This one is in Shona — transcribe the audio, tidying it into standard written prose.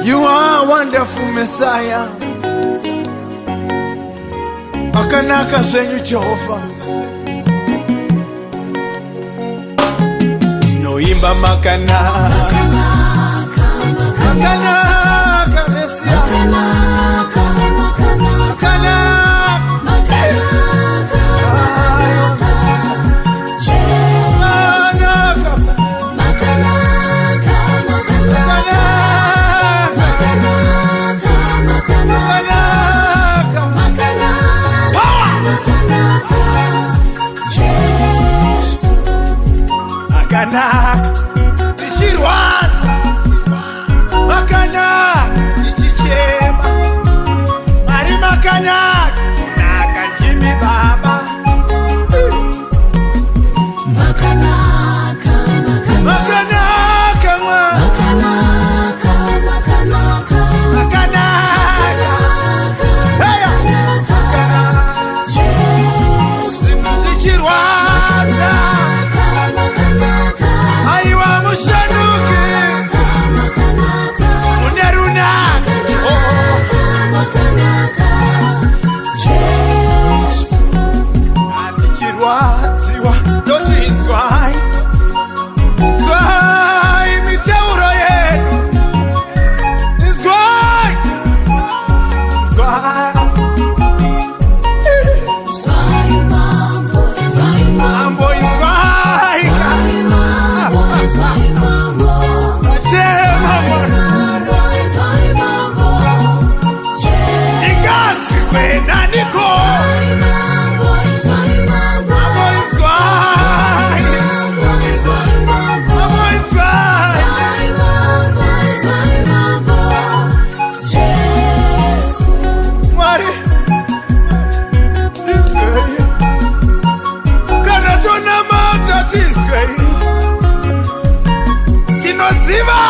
You are wonderful Messiah. Makanaka zenyu Jehova. Noimba makanaka. Makanaka Messiah. Makanaka. Makanaka, ichirwadza. Makanaka, ichichema. Mari makanaka, kunaka ndimi Baba. Makanaka, Makanaka, Makanaka, Makanaka, Makanaka. Heya, Makanaka. Zvinhu zichirwadza. Aiwa mushanuke. Mune runaka atichirwadziwa toti inzwai. Inzwai mitauro yedu. Inzwai. Inzwai. Mambo inzwai. Achema mwana. Tingazi kwena niko. Mambo inzwai. Mambo inzwai. Mwari inzwai. Kana tona mata tinzwai. Tinoziva